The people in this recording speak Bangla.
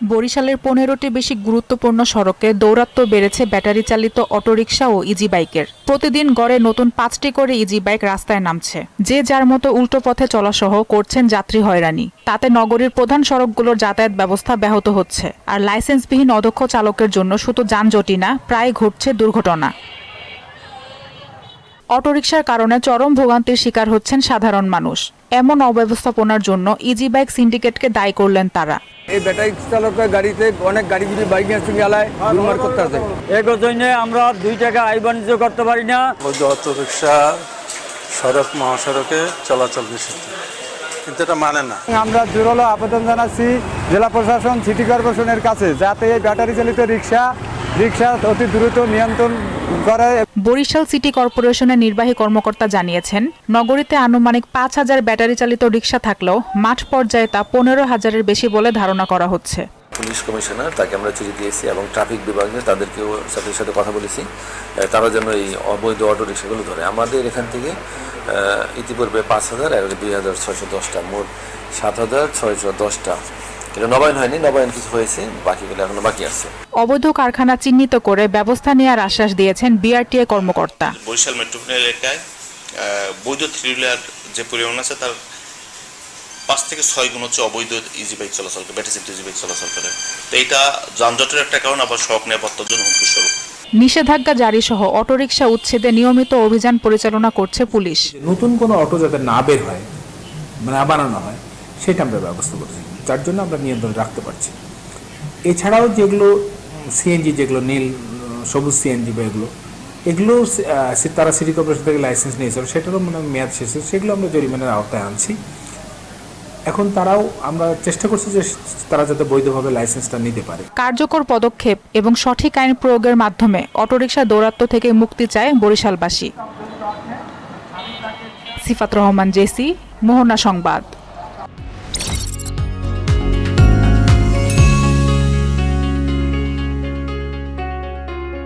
বরিশালের ১৫টি বেশি গুরুত্বপূর্ণ সড়কে দৌরাত্ম্য বেড়েছে ব্যাটারি চালিত অটোরিকশা ও ইজি বাইকের। প্রতিদিন গড়ে নতুন ৫টি করে ইজি বাইক রাস্তায় নামছে। যে যার মতো উল্টো পথে চলাসহ করছেন যাত্রী হয়রানি। তাতে নগরীর প্রধান সড়কগুলোর যাতায়াত ব্যবস্থা ব্যাহত হচ্ছে। আর লাইসেন্সবিহীন অদক্ষ চালকের জন্য শুধু যানজটই না, প্রায় ঘটছে দুর্ঘটনা। অটোরিকশার কারণে চরম ভোগান্তির শিকার হচ্ছেন সাধারণ মানুষ। এমন অব্যবস্থাপনার জন্য ইজি বাইক সিন্ডিকেটকে দায়ী করলেন তারা। এই ব্যাটারি চালকের গাড়িতে অনেক গাড়িগুলি বাইক নিয়ে আলায় দুর্মার করতে আছে। এর জন্য আমরা 2 টাকা আয় বাণিজ্য করতে পারি না। অটোরিকশা সড়ক মহাসড়কে চলাচল নিষিদ্ধ, কিন্তু এটা মানে না। আমরা জোরালো আবেদন জানাচ্ছি জেলা প্রশাসন, সিটি কর্পোরেশনের কাছে, যাতে এই ব্যাটারি চালিত রিক্সা অতি দ্রুত নিয়ন্ত্রণ করে। বরিশাল সিটি কর্পোরেশনের নির্বাহী কর্মকর্তা জানিয়েছেন, নগরীতে আনুমানিক ৫,০০০ ব্যাটারি চালিত রিক্সা থাকলেও মাঠ পর্যায়ে তা ১৫,০০০-এর বেশি বলে ধারণা করা হচ্ছে। পুলিশ কমিশনার তাকে আমরা চিঠি দিয়েছি এবং ট্রাফিক বিভাগে তাদেরকেও সাথে কথা বলেছি, তারা যেন এই অবৈধ অটোরিক্সাগুলো ধরে। আমাদের এখান থেকে ইতিপূর্বে ৫,০০০ আর ২,৬১০টা, মোট ৭,৬১০টা। এটা নবায়ন হয়নি, নবায়ন কিছু হয়েছে, বাকিগুলো এখনো বাকি আছে। অবৈধ কারখানা চিহ্নিত করে ব্যবস্থা নেওয়ার আশ্বাস দিয়েছেন বিআরটিএ কর্মকর্তা। বরিশাল মেট্রোপলিটন এলাকায় বৈধ থ্রি হুইলার যে পরিমাণ আছে তার ৫ থেকে ৬ গুণ হচ্ছে অবৈধ ইজি বাইক চলাচল করে, ব্যাটারি চালিত ইজি বাইক চলাচল করে। তো এটা যানজটের একটা কারণ, আবার সড়ক নিরাপত্তার জন্য হুমকি স্বরূপ। নিষেধাজ্ঞা জারি সহ অটোরিকশা উচ্ছেদে নিয়মিত অভিযান পরিচালনা করছে পুলিশ। নতুন কোনো অটো যাতে না বের হয়, মানে বানানো হয়, সেটা আমরা ব্যবস্থা করছি, যার জন্য আমরা নিয়ন্ত্রণ রাখতে পারছি। এছাড়াও যেগুলো সিএনজি, যেগুলো নীল সবুজ সিএনজি বা এগুলো তারা সিটি কর্পোরেশন থেকে লাইসেন্স নিয়েছিল, সেটারও মানে মেয়াদ শেষ, সেগুলো আমরা জরিমানার আওতায় আনছি। এখন আমরা চেষ্টা করছি যে তারা যাতে বৈধভাবে লাইসেন্সটা নিতে পারে। কার্যকর পদক্ষেপ এবং সঠিক আইন প্রয়োগের মাধ্যমে অটোরিকশা দৌরাত্ম্য থেকে মুক্তি চায় বরিশালবাসী। সিফাত রহমান, জেসি, মোহনা সংবাদ।